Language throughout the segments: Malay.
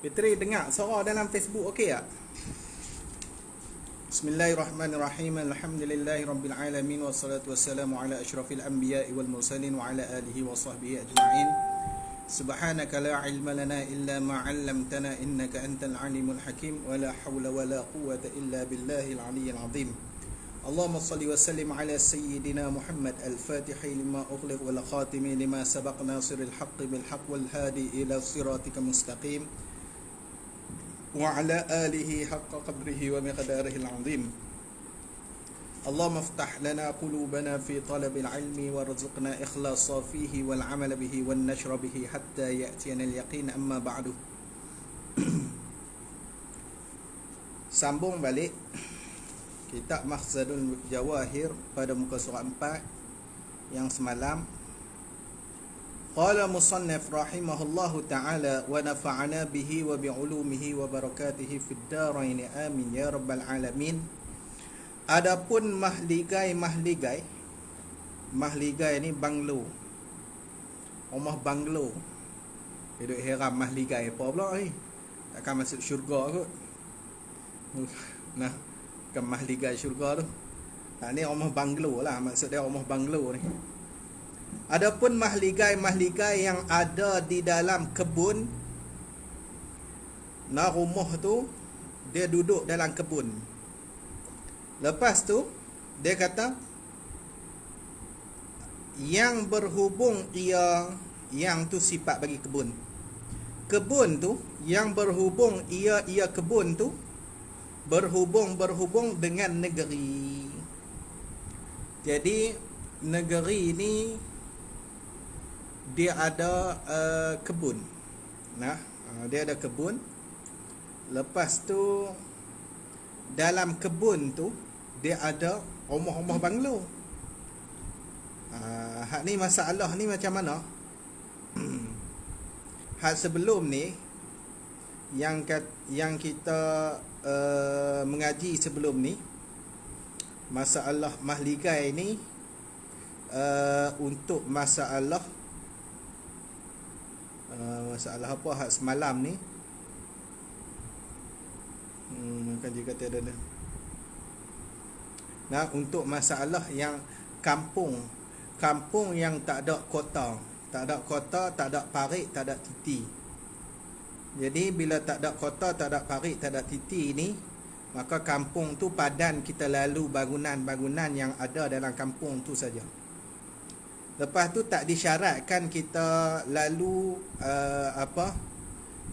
Fitri dengar suara dalam Facebook okey tak? Bismillahirrahmanirrahim. Alhamdulillahirabbil alamin wassalatu wassalamu ala asyrafil anbiya'i wal mursalin wa ala alihi wa sahbihi ajma'in. Subhanaka la ilma lana illa ma 'allamtana innaka antal alimul hakim wa la hawla wa la quwwata illa billahil aliyyil azim. Allahumma salli wa sallim ala sayyidina Muhammad al-Fatihi lima ughliq wal khatimi lima sabaq nasiril haqqi bil haqq wal hadi ila siratika mustaqim wa ala alihi haqqa qadrihi wa miqdarihi al-azim. Allahumma iftah lana qulubana fi talabil ilmi warzuqna ikhlasa fihi wal amal bihi wan nashra bihi hatta ya'tiyana al-yaqin, amma ba'du. Sambung balik kitab Makhzadul Jawahir pada muka surat 4 yang semalam. Qala musannif rahimahullahu ta'ala wa nafa'ana bihi wa bi'ulumihi wa barakatihi fid darain amin ya rabbal alamin. Adapun mahligai ni banglo, rumah banglo. Hidup heran mahligai apa pula ni? Takkan masuk syurga kot. Nah, kan mahligai syurga tu. Ni rumah banglo lah, maksud dia rumah banglo ni. Adapun mahligai yang ada di dalam kebun, nah rumah tu dia duduk dalam kebun. Lepas tu dia kata yang berhubung yang tu sifat bagi kebun. Kebun tu yang berhubung ia kebun tu berhubung dengan negeri. Jadi negeri ni dia ada kebun. Nah, dia ada kebun. Lepas tu dalam kebun tu dia ada rumah-rumah banglo. Hak ni masalah ni macam mana? Hal sebelum ni yang kita mengaji sebelum ni, masalah mahligai ni untuk masalah apa hak semalam ni, kan dia kata ada. Nah, untuk masalah yang kampung yang tak ada kota, tak ada parit, tak ada titi. Jadi bila tak ada kota, tak ada parit, tak ada titi ni, maka kampung tu padan kita lalu bangunan-bangunan yang ada dalam kampung tu saja. Lepas tu tak disyaratkan kita lalu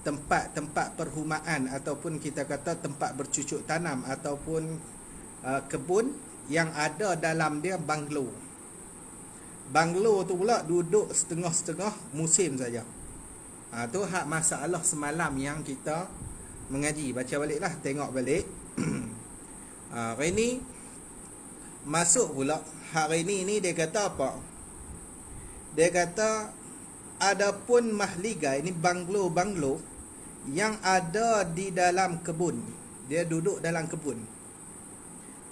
tempat-tempat perhumaan ataupun kita kata tempat bercucuk tanam ataupun kebun yang ada dalam dia banglo. Banglo tu pula duduk setengah-setengah musim saja. Tu hak masalah semalam yang kita mengaji. Baca baliklah, tengok balik. Hari ni masuk pula. Hari ni dia kata apa? Dia kata adapun mahligai ni banglo yang ada di dalam kebun. Dia duduk dalam kebun.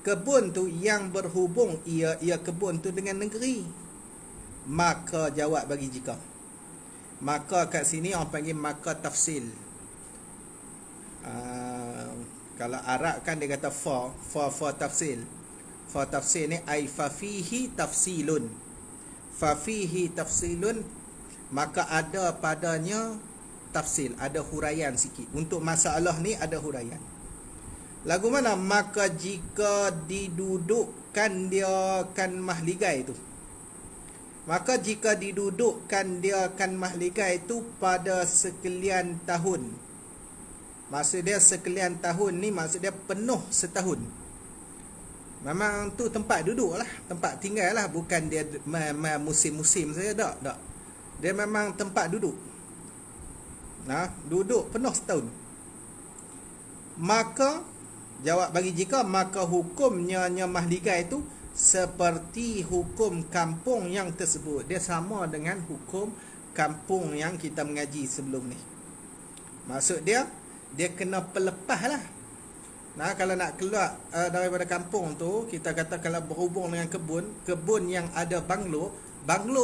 Kebun tu yang berhubung ia kebun tu dengan negeri. Maka jawab bagi jika. Maka kat sini orang panggil maka tafsil. Kalau Arab kan dia kata fa tafsil. Fa tafsil ni ai fa fihi tafsilun. Fa fihi tafsilun, maka ada padanya tafsil, ada huraian sikit. Untuk masalah ni ada huraian. Lagu mana? Maka jika didudukkan dia kan mahligai tu. Maka jika didudukkan dia kan mahligai tu pada sekalian tahun. Maksud dia sekalian tahun ni, maksud dia penuh setahun. Memang tu tempat duduk lah, tempat tinggal lah. Bukan dia musim-musim saja, tak. Dia memang tempat duduk. Nah, duduk penuh setahun. Maka jawab bagi jika, maka hukumnya mahligai itu seperti hukum kampung yang tersebut. Dia sama dengan hukum kampung yang kita mengaji sebelum ni. Maksud dia kena pelepah lah. Nah, kalau nak keluar daripada kampung tu, kita kata kalau berhubung dengan kebun yang ada banglo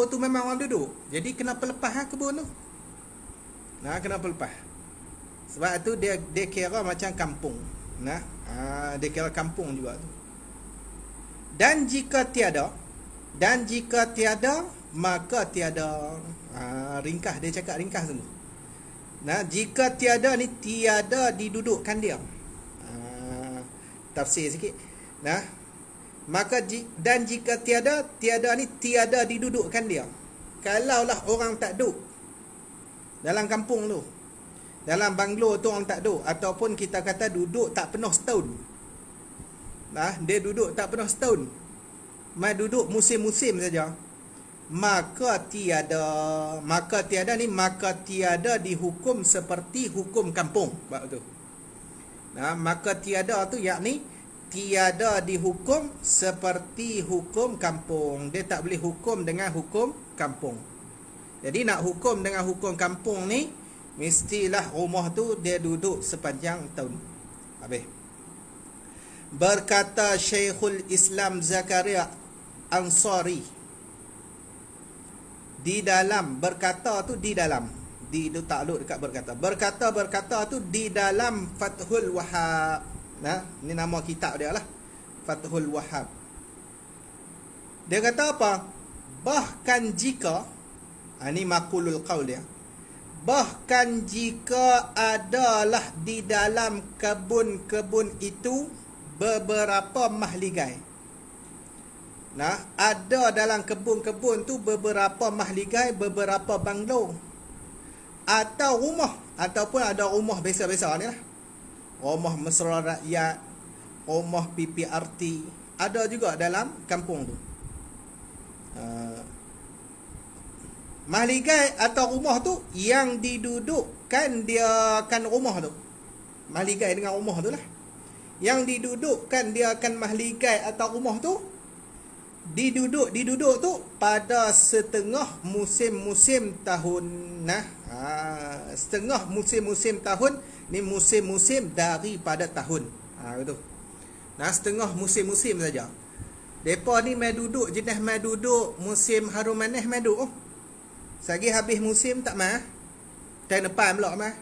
tu memang orang duduk. Jadi kena pelepah lah kebun tu. Nah, kena pelepah. Sebab tu dia kira macam kampung. Nah, dia kira kampung juga tu. Dan jika tiada maka tiada. Ringkas, dia cakap ringkas dulu. Nah, jika tiada ni tiada didudukkan dia. Tafsir sikit. Nah, maka dan jika tiada ni tiada didudukkan dia. Kalaulah orang tak duduk dalam kampung tu, dalam banglo tu orang tak duduk, ataupun kita kata duduk tak penuh setahun. Nah, dia duduk tak penuh setahun, mai duduk musim-musim saja, maka tiada dihukum seperti hukum kampung. Sebab tu. Nah, maka tiada tu yakni tiada dihukum seperti hukum kampung. Dia tak boleh hukum dengan hukum kampung. Jadi nak hukum dengan hukum kampung ni, mestilah rumah tu dia duduk sepanjang tahun. Habis. Berkata Syekhul Islam Zakaria Ansari, di dalam, berkata tu di dalam, di itu takluk dekat berkata tu di dalam Fathul Wahhab. Nah, ni nama kitab dia lah, Fathul Wahhab. Dia kata apa? Bahkan jika, ni maqulul qaul dia, bahkan jika adalah di dalam kebun-kebun itu beberapa mahligai. Nah, ada dalam kebun-kebun tu beberapa mahligai, beberapa banglo, atau rumah, ataupun ada rumah biasa-biasa ni lah, rumah mesra rakyat, rumah PPRT, ada juga dalam kampung tu. Mahligai atau rumah tu yang didudukkan dia kan rumah tu. Mahligai dengan rumah tu lah, yang didudukkan dia akan mahligai atau rumah tu, diduduk tu pada setengah musim-musim tahun. Nah, setengah musim-musim tahun ni, musim-musim daripada tahun. Betul. Nah, setengah musim-musim saja. Depa ni mai duduk jenis mai duduk musim harum manis mai duduk. Sagi habis musim tak mai. Tahun depan pula mai.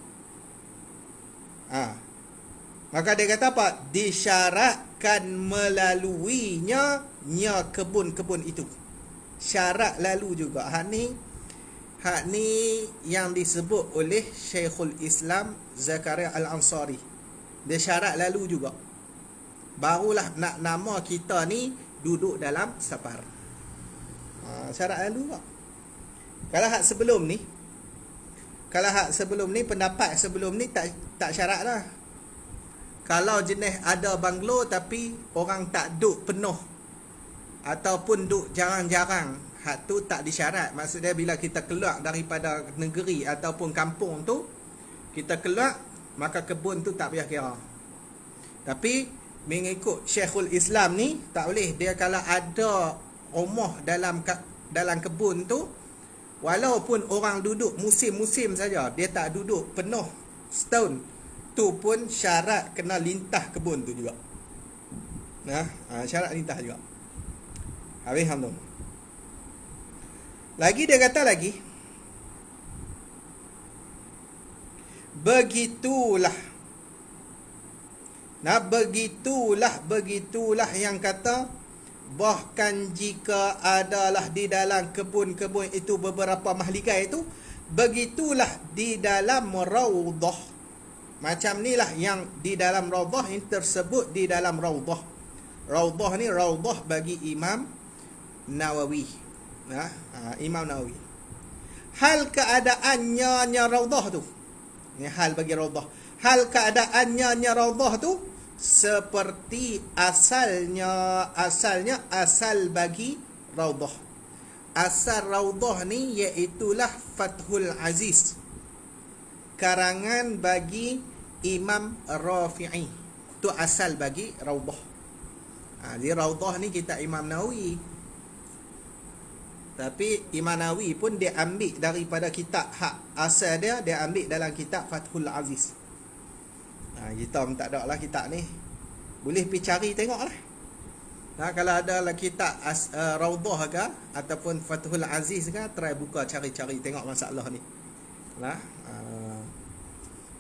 Maka dia kata apa? Disyaratkan melaluinya kebun-kebun itu. Syarat lalu juga. Hak ni yang disebut oleh Syekhul Islam Zakaria Al-Ansari. Dia syarat lalu juga. Barulah nak nama kita ni duduk dalam safar. Syarat lalu juga. Kalau hak sebelum ni, pendapat sebelum ni tak syarat lah. Kalau jenis ada banglo tapi orang tak duduk penuh, ataupun duduk jarang-jarang, hak tu tak disyarat. Maksudnya bila kita keluar daripada negeri ataupun kampung tu, kita keluar, maka kebun tu tak payah kira. Tapi mengikut Syekhul Islam ni tak boleh. Dia kalau ada rumah dalam kebun tu, walaupun orang duduk musim-musim saja, dia tak duduk penuh setahun, tu pun syarat kena lintah kebun tu juga. Nah, syarat lintah juga. Habis hamdum. Lagi dia kata lagi, begitulah. Nah, begitulah yang kata, bahkan jika adalah di dalam kebun-kebun itu beberapa mahligai itu, begitulah di dalam raudhah. Macam inilah yang di dalam raudhah, ini tersebut di dalam raudhah. Raudhah ni raudhah bagi Imam Nawawi. Imam Nawawi. Hal keadaannya raudhah tu. Ni hal bagi raudhah. Hal keadaannya raudhah tu seperti asalnya asal bagi raudhah. Asal raudhah ni iaitulah Fathul Aziz, karangan bagi Imam Rafi'i. Tu asal bagi raudhah. Di raudhah ni kita Imam Nawawi. Tapi Imam Nawawi pun dia ambil daripada kitab hak asal dia ambil dalam kitab Fathul Aziz. Kita pun tak ada lah kitab ni. Boleh pergi cari tengok lah. Kalau ada lah kitab raudhah ke ataupun Fathul Aziz ke, try buka cari-cari tengok masalah ni.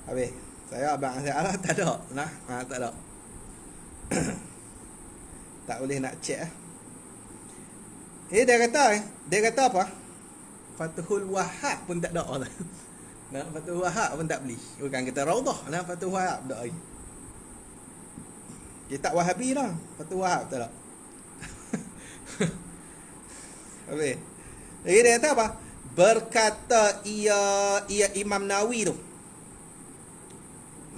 Habis. Saya abang saya lah tak ada. Nah, tak ada. Tak boleh nak check ah. Dia kata apa? Fathul Wahhab pun tak ada lah. Nah, Fathul Wahhab pun tak beli. Bukan kita Raudah, nah Fathul Wahhab tak ai. Kitab Wahabi lah, Fathul Wahhab tak ada. Habis. Jadi dia kata apa? Berkata ia Imam Nawawi tu.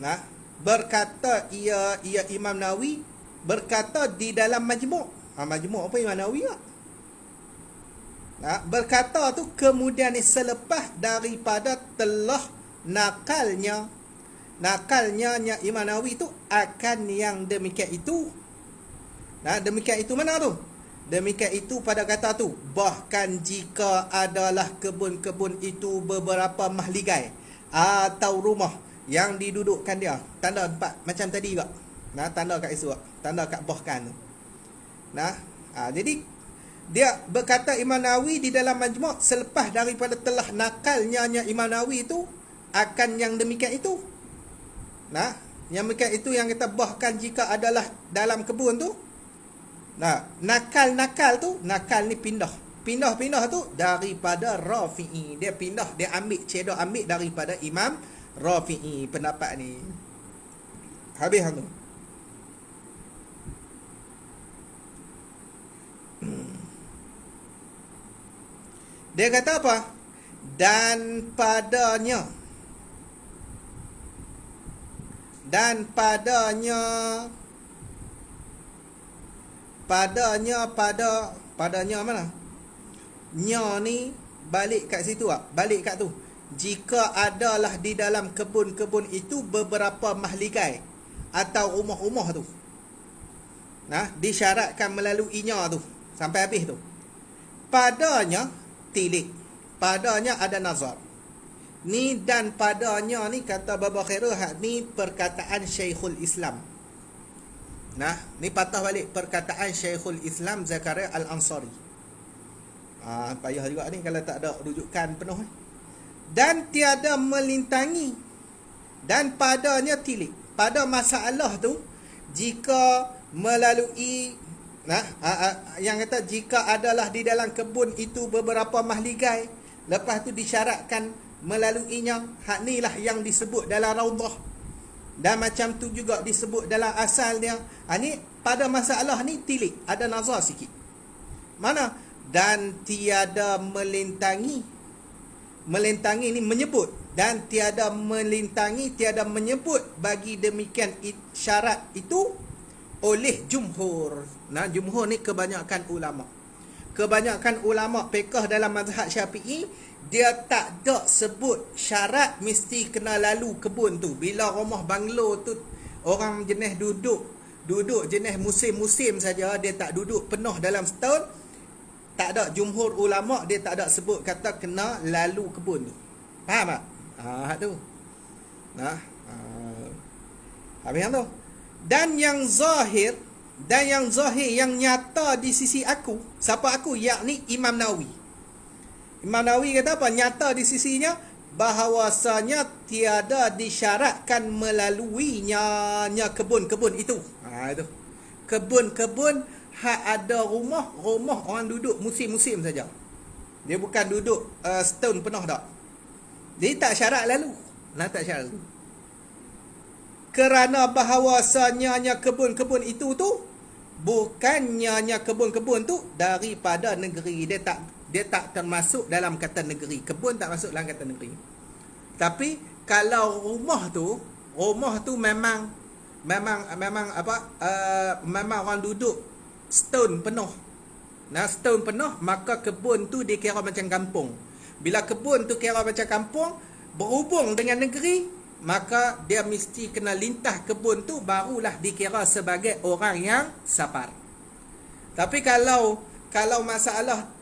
Nah, berkata ia Imam Nawawi berkata di dalam Majmu'. Majmu' apa Imam Nawawi lah. Nah, berkata tu kemudian selepas daripada telah nakalnya Imam Nawawi tu akan yang demikian itu. Nah, demikian itu mana tu? Demikian itu pada kata tu, bahkan jika adalah kebun-kebun itu beberapa mahligai atau rumah yang didudukkan dia, tanda tempat macam tadi juga. Nah, tanda kat isu, tanda kat bahkan tu. Nah, jadi dia berkata Imam Nawawi di dalam Majmu' selepas daripada telah nakalnya Imam Nawawi itu akan yang demikian itu. Nah, yang demikian itu yang kita bahkan jika adalah dalam kebun tu. Nah, nakal tu, nakal ni pindah tu daripada Rafi'i. Dia pindah, dia ambil daripada Imam Rafi'i pendapat ni. Habis tu. Dia kata apa? Dan padanya mana? Nya ni balik kat situ ah. Balik kat tu. Jika adalah di dalam kebun-kebun itu beberapa mahligai atau rumah-rumah tu. Nah, disyaratkan melaluinya tu sampai habis tu. Padanya tilik. Padanya ada nazar. Ni dan padanya ni kata Baba Khairul ni perkataan Syekhul Islam. Nah, ni patah balik perkataan Syekhul Islam Zakaria Al-Ansari. Payah juga ni kalau tak ada rujukan penuh. Dan tiada melintangi. Dan padanya tilik. Pada masalah tu, jika melalui, yang kata jika adalah di dalam kebun itu beberapa mahligai, lepas tu disyaratkan melaluinya, hak ni lah yang disebut dalam Raudah. Dan macam tu juga disebut dalam asal dia. Ni pada masalah ni tilik, ada nazar sikit. Mana? Dan tiada melintangi. Melintangi ni menyebut. Dan tiada melintangi, tiada menyebut bagi demikian syarat itu oleh jumhur. Nah, jumhur ni kebanyakan ulama. Kebanyakan ulama fiqh dalam mazhab Syafi'i, dia tak ada sebut syarat mesti kena lalu kebun tu. Bila rumah banglo tu orang jenis duduk jenis musim-musim saja, dia tak duduk penuh dalam setahun, tak ada jumhur ulama dia tak ada sebut kata kena lalu kebun tu. Faham tak? Tu. Nah, habis tu. Dan yang zahir yang nyata di sisi aku, siapa aku? Yakni Imam Nawawi. Imam Nawawi kata apa? Nyata di sisinya bahawasanya tiada disyaratkan melaluinya kebun-kebun itu. Itu. Kebun-kebun hak ada rumah orang duduk musim-musim saja. Dia bukan duduk setahun penuh tak. Dia tak syarat lalu. Tak syarat lalu. Kerana bahawasanya kebun-kebun itu tu bukannya kebun-kebun tu daripada negeri. Dia tak termasuk dalam kata negeri. Kebun tak masuk dalam kata negeri. Tapi kalau rumah tu memang memang orang duduk setahun penuh. Setahun penuh, maka kebun tu dikira macam kampung. Bila kebun tu kira macam kampung, berhubung dengan negeri, maka dia mesti kena lintah kebun tu, barulah dikira sebagai orang yang safar. Tapi kalau masalah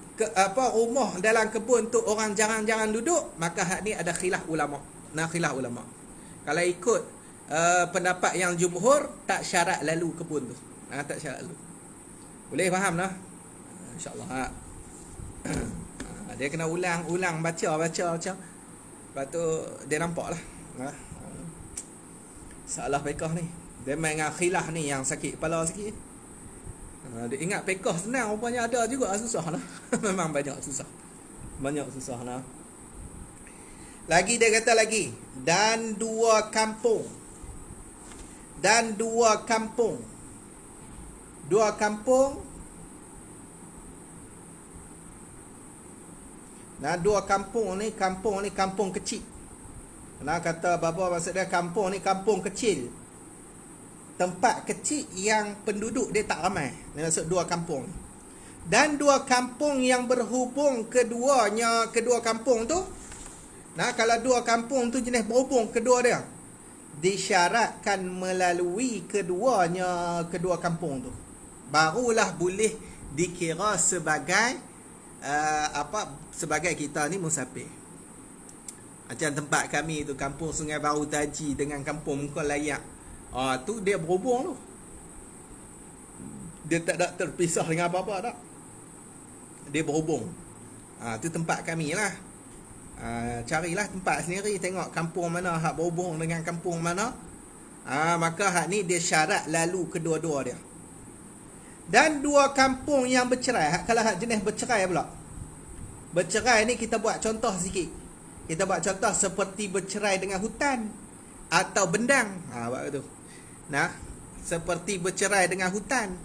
rumah dalam kebun tu orang jarang-jarang duduk, maka hak ni ada khilaf ulama. Khilaf ulama. Kalau ikut pendapat yang jumhur, tak syarat lalu kebun tu. Tak syarat lalu. Boleh faham lah? InsyaAllah. Dia kena ulang baca macam. Lepas tu dia nampak lah. Salah fiqh ni. Dia main dengan khilaf ni yang sakit kepala sikit. Dia ingat fiqh senang, rupanya ada juga susah lah. Memang banyak susah. Banyak susah lah. Lagi dia kata lagi, dan dua kampung. Dan dua kampung. Dua kampung. Nah, dua kampung ni kampung kecil. Nah, kata bapa maksud dia kampung ni kampung kecil. Tempat kecil yang penduduk dia tak ramai. Ini maksud dua kampung. Dan dua kampung yang berhubung kedua kampung tu. Nah, kalau dua kampung tu jenis berhubung kedua dia, disyaratkan melalui kedua kampung tu, barulah boleh dikira sebagai sebagai kita ni musafir. Macam tempat kami tu, kampung Sungai Baru Taji dengan kampung Mungkol Layak, tu dia berhubung tu. Dia tak ada terpisah dengan apa-apa tak. Dia berhubung. Tu tempat kami lah. Carilah tempat sendiri, tengok kampung mana hak berhubung dengan kampung mana. Maka hak ni dia syarat lalu kedua-dua dia. Dan dua kampung yang bercerai. Kalau hak jenis bercerai pula. Bercerai ni kita buat contoh sikit. Kita buat contoh seperti bercerai dengan hutan atau bendang. Buat tu. Nah, seperti bercerai dengan hutan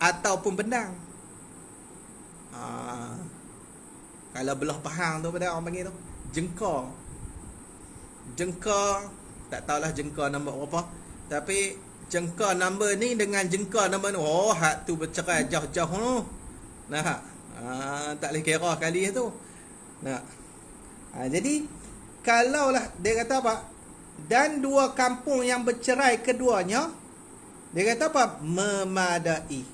ataupun bendang. Kalau belah pahang tu pada orang panggil tu jengka. Jengka, tak tahulah jengka nombor berapa. Tapi jengka nombor ni dengan jengka nombor ni, hak tu bercerai jauh-jauh tu. Nah, tak boleh kira kali tu. Nah. Jadi kalaulah dia kata apa? Dan dua kampung yang bercerai keduanya, dia kata apa? Memadai.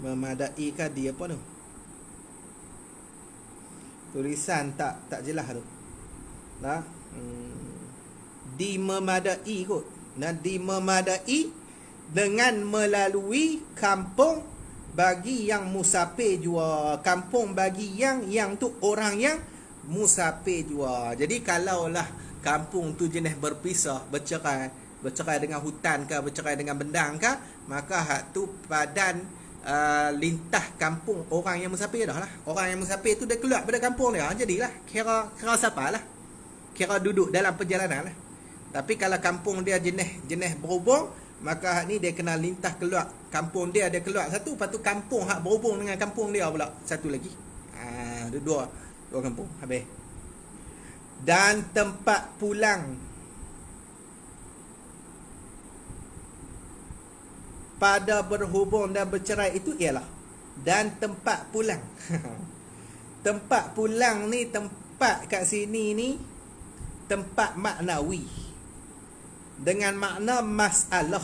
Memadai kan dia apa tu? Tulisan tak jelas tu. Nah, dimemadai kot. Nah, dimemadai dengan melalui kampung bagi yang musafir jua. Kampung bagi yang tu orang yang musafir jua. Jadi kalaulah kampung tu jenis berpisah, bercerai dengan hutan ke, bercerai dengan bendang ke, maka hak tu padan lintah kampung orang yang musafir dah lah. Orang yang musafir tu dia keluar pada kampung dia, jadilah kira siapa lah, kira duduk dalam perjalanan lah. Tapi kalau kampung dia jenis berhubung, maka hak ni dia kena lintah keluar kampung dia keluar satu, lepas tu kampung hak berhubung dengan kampung dia pula satu lagi. Dua kampung habis. Dan tempat pulang pada berhubung dan bercerai itu ialah dan tempat pulang. Tempat pulang ni, tempat kat sini ni tempat maknawi dengan makna masalah.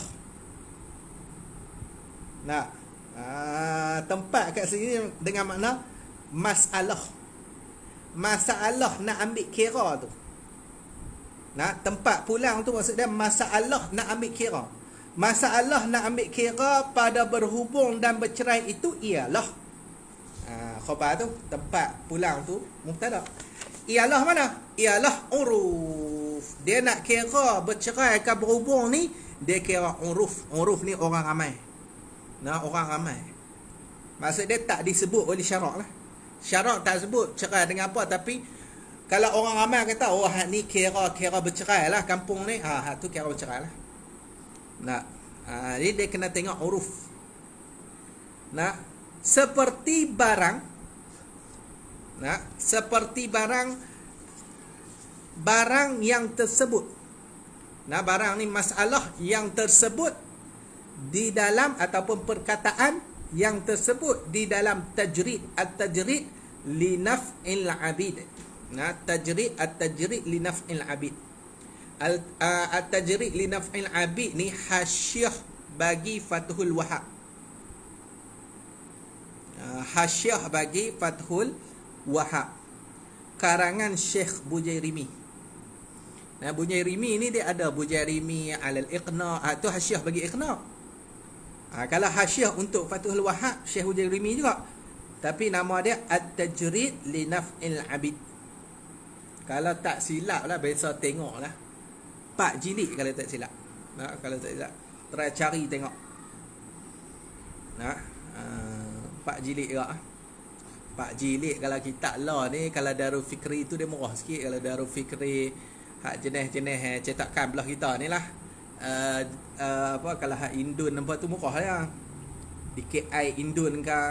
Nah, tempat kat sini dengan makna masalah. Masalah nak ambil kira tu. Nah, tempat pulang tu maksud dia masalah nak ambil kira. Masalah nak ambil kira pada berhubung dan bercerai itu ialah khabar tu, tempat pulang tu mubtada. Ialah mana? Ialah uruf. Dia nak kira bercerai ke berhubung ni, dia kira uruf. Uruf ni orang ramai. Nah, orang ramai. Maksud dia tak disebut oleh syarak lah. Syarak tak sebut cerai dengan apa, tapi kalau orang ramai kata, hak ni kira bercerai lah kampung ni, hak tu kira bercerai lah. Nah, jadi dia kena tengok uruf. Nah, seperti barang. Nah, seperti barang yang tersebut. Nah, barang ni masalah yang tersebut di dalam ataupun perkataan yang tersebut di dalam tajrid. At-tajrid li naf'il 'abid. Nah, at-tajrid li naf'il 'abid. At-tajrid li naf'il 'abid ni hasyiah bagi Fathul Wahhab. Hasyiah bagi Fathul Wahhab, karangan Syekh Bujairimi. Nah, Bujairimi ni dia ada Bujairimi alal iqna, tu hasyiah bagi iqna. Kalau hasyiah untuk Fathul Wahhab, Syekh Bujairimi juga, tapi nama dia At-Tajrid li Naf'il 'Abid. Kalau tak silap lah, biasa tengok lah. 4 jilid kalau tak silap. Kalau tak silap, try cari tengok. 4 jilid juga. 4 jilid kalau kitab law ni, kalau Darul Fikri tu dia murah sikit. Kalau Darul Fikri hak jenis-jenis cetakan belah kita ni lah. Kalau hak Indun nampak tu murah ya. Di KI Indun ke.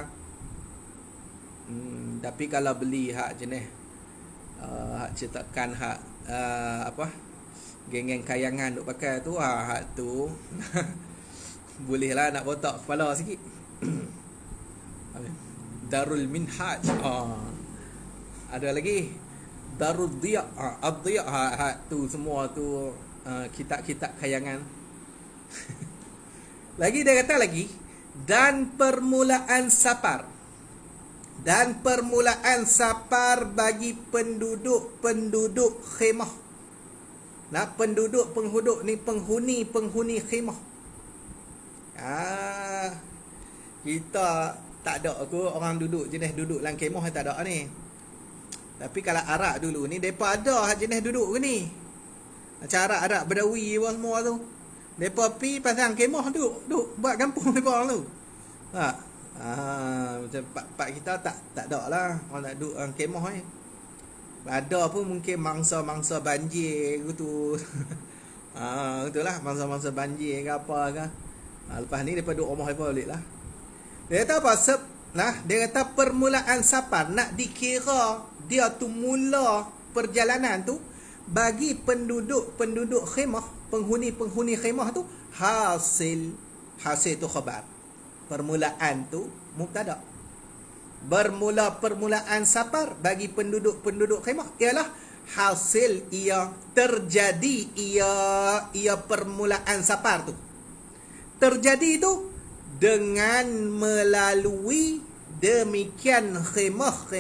Tapi kalau beli hak jenis hak cetakan hak geng-geng kayangan duk pakai tu, hak tu boleh lah nak botak kepala sikit. Darul Minhaj, ada lagi Darul Diya, Ad-Diya, hak tu semua tu kitab-kitab kayangan. Lagi dia kata lagi, dan permulaan sapar. Dan permulaan sapar bagi penduduk khemah. Penduduk ni penghuni khemah. Kita tak ada aku orang jenis duduk dalam khemah tak ada ni. Tapi kalau Arab dulu ni depa ada jenis duduk ni. Macam Arab Badawi semua tu. Depa pi pasang khemah duduk buat kampung depa tu. Macam pak kita tak ada lah orang nak duduk dalam khemah ni. Ada pun mungkin mangsa-mangsa banjir gitu. Itulah mangsa-mangsa banjir ke apa ke. Lepas ni depa duduk rumah depa balik lah. Dia kata apa? Dia kata permulaan sapar nak dikira dia tu mula perjalanan tu bagi penduduk khemah, penghuni khemah tu hasil tu khabar. Permulaan tu mubtada. Permulaan sapar bagi penduduk khemah ialah hasil ia terjadi ia permulaan sapar tu. Terjadi tu dengan melalui demikian khemah.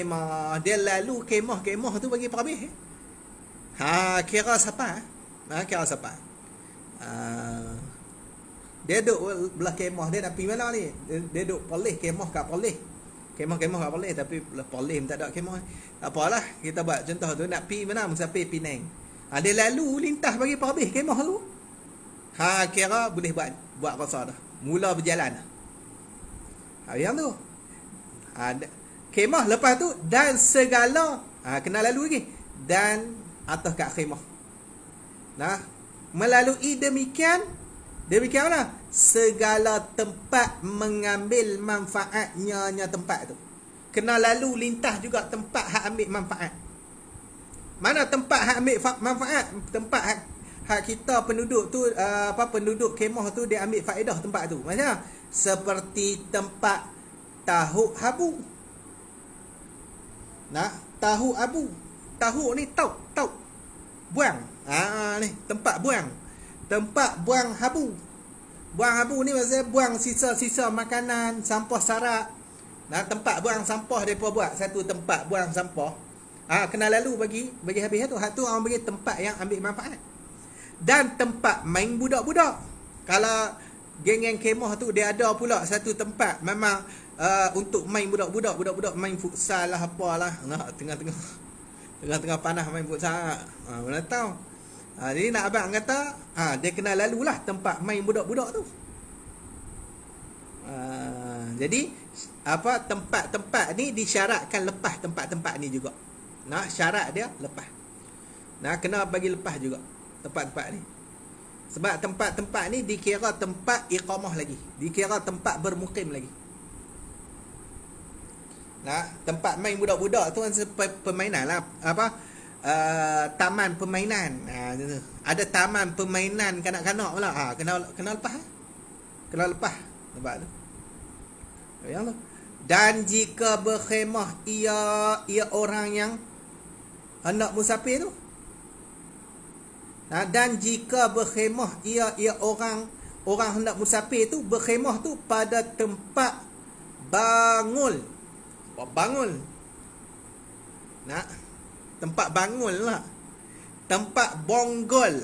Dia lalu khemah tu bagi perhabis. Kira sapar. Kira sapar. Dia duduk belah khemah, dia nak pergi mana ni? Dia duduk pelih khemah kat pelih. Khemah kat pelih, tapi belah pelih tak ada khemah. Tak apalah, kita buat contoh tu nak pergi mana? Musafir Penang. Dia lalu lintas bagi perhabis khemah tu. Kira boleh buat rasa dah. Mula berjalan. Yang tu. Khemah lepas tu dan segala kena lalu lagi dan atas kat khemah. Melalui demikian mana? Segala tempat mengambil manfaatnya tempat tu. Kena lalu lintas juga tempat hak ambil manfaat. Mana tempat hak ambil manfaat? Tempat hak kita penduduk tu penduduk khemah tu dia ambil faedah tempat tu. Macam seperti tempat tahu habu. Tahu abu. Tahu ni tau. Buang. Ni tempat buang. Tempat buang habu. Buang habu ni maksudnya buang sisa-sisa makanan, sampah sarak. Tempat buang sampah depa buat satu tempat buang sampah. Kena lalu bagi habis tu. Hak tu orang bagi tempat yang ambil manfaat. Dan tempat main budak-budak. Kalau geng-geng khemah tu dia ada pula satu tempat memang untuk main budak-budak main futsal lah apalah. Tengah-tengah panas main futsal. Mana tahu. Jadi nak abang kata dia kena lalulah tempat main budak-budak tu. Jadi tempat-tempat ni disyaratkan lepas tempat-tempat ni juga. Syarat dia lepas. Kena bagi lepas juga tempat-tempat ni. Sebab tempat-tempat ni dikira tempat iqamah lagi. Dikira tempat bermukim lagi. Tempat main budak-budak tu kan permainan lah. Taman permainan. Ada taman permainan kanak-kanak pula. Kena lepas. Kena lepas tempat tu. Yang tu. Dan jika berkhemah ia orang yang hendak musafir tu. Dan jika berkhemah ia orang hendak musafir tu berkhemah tu pada tempat bangul. Tempat bangul lah. Tempat bonggol.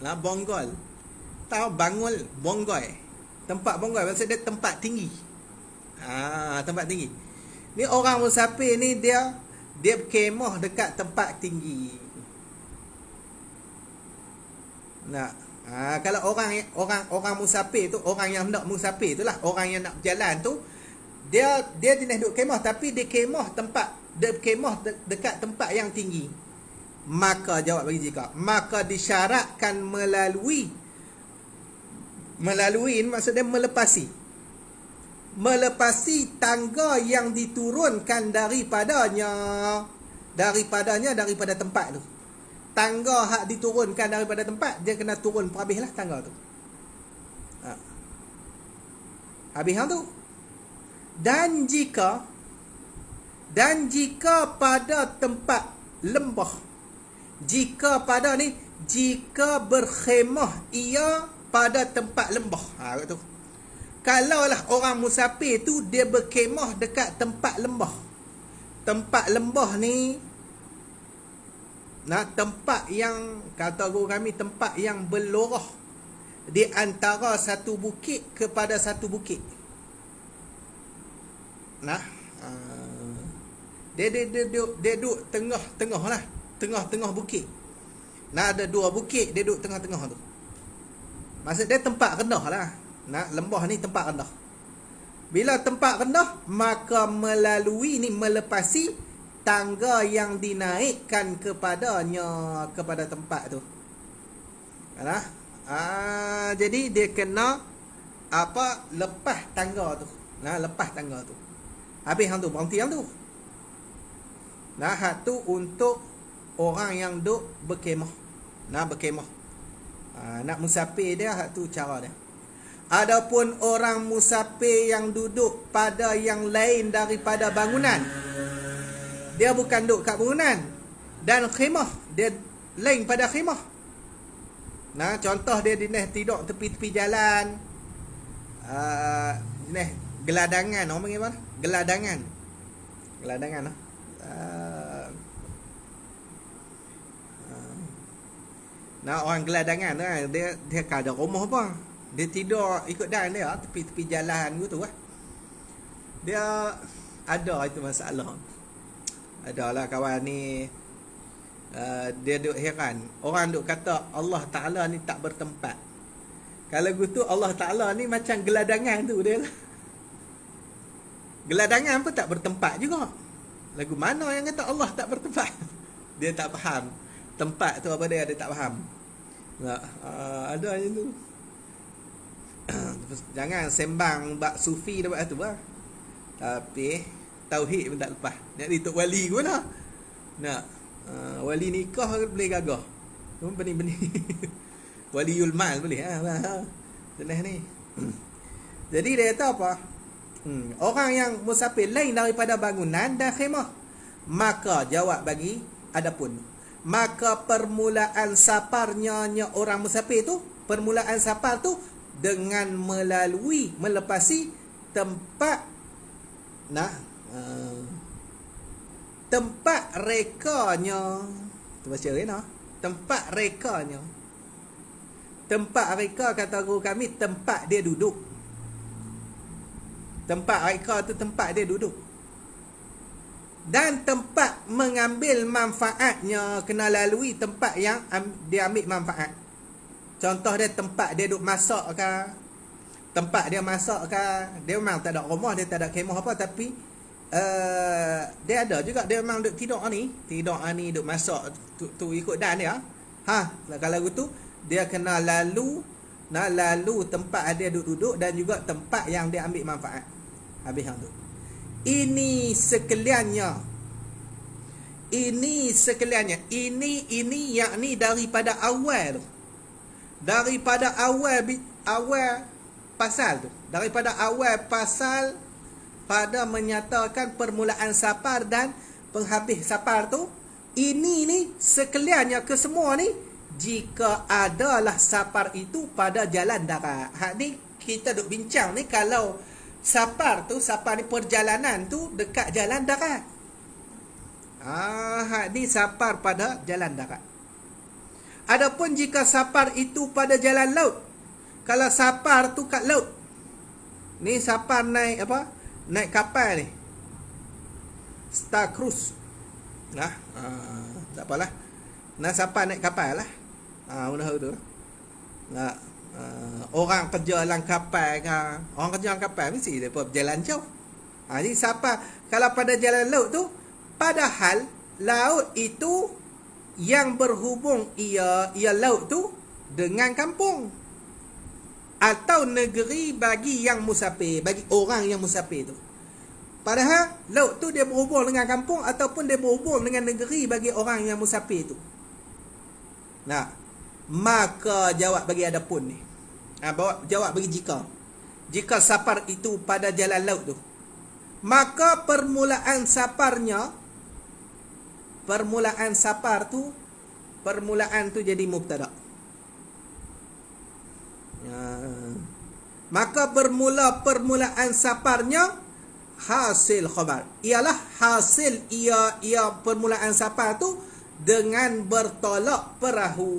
Bonggol. Tahu bangul, bonggol. Tempat bonggol maksud dia tempat tinggi. Tempat tinggi. Ni orang musafir ni dia berkhemah dekat tempat tinggi. Nah, kalau orang musafir tu, orang yang nak musafir tu lah, orang yang nak berjalan tu, dia jenis duduk kemah, tapi dia kemah dekat tempat yang tinggi. Maka jawab bagi jika, maka disyaratkan melalui maksudnya melepasi tangga yang diturunkan daripada tempat tu. Tangga hak diturunkan daripada tempat, dia kena turun habislah tangga tu. Habis hang tu. Dan jika pada tempat lembah, jika berkhemah ia pada tempat lembah. Tu. Kalaulah orang musafir tu dia berkhemah dekat tempat lembah. Tempat lembah ni tempat yang kata guru kami, tempat yang berlorah di antara satu bukit kepada satu bukit. Dia duduk tengah-tengah lah, tengah-tengah bukit. Ada dua bukit, dia duduk tengah-tengah tu. Maksud dia tempat rendah lah. Lembah ni tempat rendah. Bila tempat rendah, maka melepasi tangga yang dinaikkan kepada tempat tu. Jadi dia kena lepas tangga tu. Lepas tangga tu. Habis hang tu, berhenti hang tu. Hak tu untuk orang yang duk berkemah. Berkemah. Nak musafir dia, hak tu cara dia. Adapun orang musafir yang duduk pada yang lain daripada bangunan, dia bukan duduk kat bangunan, dan khemah dia lain pada khemah. Contoh dia tidur tepi-tepi jalan, geladangan, orang panggil apa? Geladangan. Orang geladangan tu kan, dia kada rumah apa. Dia tidur ikut dan dia tepi-tepi jalan gitu lah. Dia ada itu masalah. Adalah kawan ni, dia duk heran. Orang duk kata Allah Ta'ala ni tak bertempat. Kalau gitu Allah Ta'ala ni macam geladangan tu dia lah. Geladangan pun tak bertempat juga. Lagu mana yang kata Allah tak bertempat? Dia tak faham. Tempat tu apa dia tak faham. Ada macam tu. Jangan sembang bab sufi dah buat tu lah. Tapi tauhid pun tak lepas. Nak dituk wali pun lah. Wali nikah boleh gagah. Benih-benih. Waliul mal boleh. Jenis ni. Jadi dia kata apa? Orang yang musafir lain daripada bangunan dan khemah. Maka jawab bagi adapun. Maka permulaan saparnya orang musafir tu, permulaan safar tu dengan melepasi tempat tempat rekanya. Tu baca ni tempat rekanya. Tempat reka kata guru kami tempat dia duduk. Tempat reka tu tempat dia duduk. Dan tempat mengambil manfaatnya kena lalui tempat yang dia ambil manfaat. Contoh dia tempat dia duduk masak ke, tempat dia masak ke, dia memang tak ada rumah, dia tak ada kemah apa, tapi dia ada juga, dia memang duduk tidur ni duduk masak tu ikut dan dia. Kalau gitu dia kena lalu tempat dia duduk dan juga tempat yang dia ambil manfaat. Habis hang tu. Ini sekaliannya. Ini yakni daripada awal tu. Daripada awal pasal tu. Daripada awal pasal pada menyatakan permulaan safar dan penghabis safar tu. Ini ni sekaliannya kesemua ni jika adalah safar itu pada jalan darat. Hak ni kita duk bincang ni kalau safar ni perjalanan tu dekat jalan darat. Hak ni safar pada jalan darat. Adapun jika safar itu pada jalan laut. Kalau safar tu kat laut. Ni safar naik apa? Naik kapal ni. Star Cruise. Tak apalah. Safar naik kapal lah. Mana tu. Nak orang kerja dalam kapal ke, orang kerja dalam kapal mesti depa berjalan jauh. Jadi siapa kalau pada jalan laut tu, padahal laut itu yang berhubung ia laut tu dengan kampung atau negeri bagi yang musafir, bagi orang yang musafir tu. Padahal laut tu dia berhubung dengan kampung ataupun dia berhubung dengan negeri bagi orang yang musafir tu. Nah, maka jawab bagi adapun ni. Jawab bagi jika safar itu pada jalan laut tu, maka permulaan safar tu jadi mubtada. Maka permulaan safarnya hasil khabar. Ialah hasil ia permulaan safar tu dengan bertolak perahu.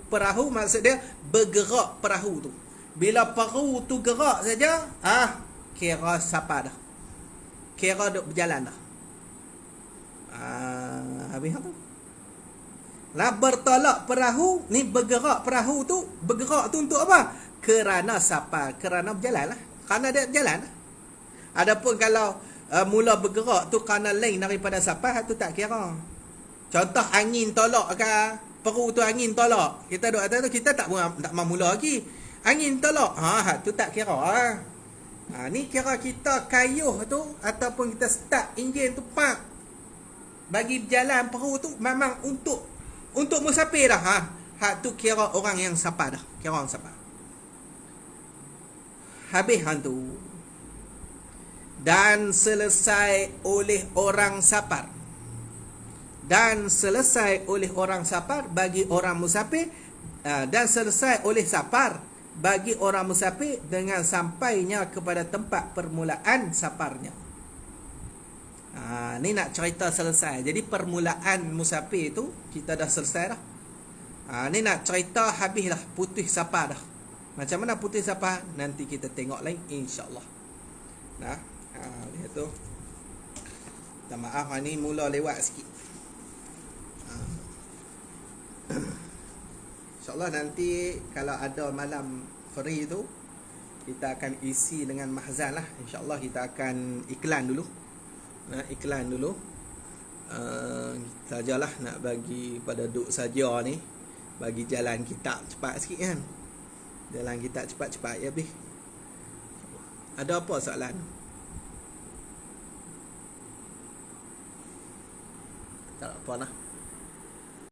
Perahu maksud dia bergerak perahu tu. Bila perahu tu gerak saja, kira safar dah. Kira duk berjalan dah. Habis tu. Lah bertolak perahu ni, bergerak perahu tu, bergerak tu untuk apa? Kerana safar, kerana berjalan lah. Kerana dia berjalan lah. Adapun kalau mula bergerak tu kerana lain daripada safar, tu tak kira. Contoh angin tolak ke, perahu tu angin tolak. Kita duduk atas tu, kita tak mau mula lagi. Angin tolak, tu tak kira. Ni kira kita kayuh tu ataupun kita start enjin tu pak bagi berjalan perahu tu memang untuk musafir dah. Tu kira orang yang safar dah. Kira orang safar. Habis hantu. Dan selesai oleh orang safar. Bagi orang musafir. Dan selesai oleh safar bagi orang musafir dengan sampainya kepada tempat permulaan safarnya. Ni nak cerita selesai. Jadi permulaan musafir tu kita dah selesai dah. Ni nak cerita habis dah, putih safar dah. Macam mana putih safar nanti kita tengok lain insya-Allah. Lihat tu. Minta maaf ni mula lewat sikit. InsyaAllah nanti kalau ada malam free tu kita akan isi dengan mahzan lah. InsyaAllah kita akan iklan dulu. Sajalah nak bagi pada duk saja ni, bagi jalan kita cepat sikit kan. Jalan kita cepat-cepat ya habis. Ada apa soalan? Tak apa lah.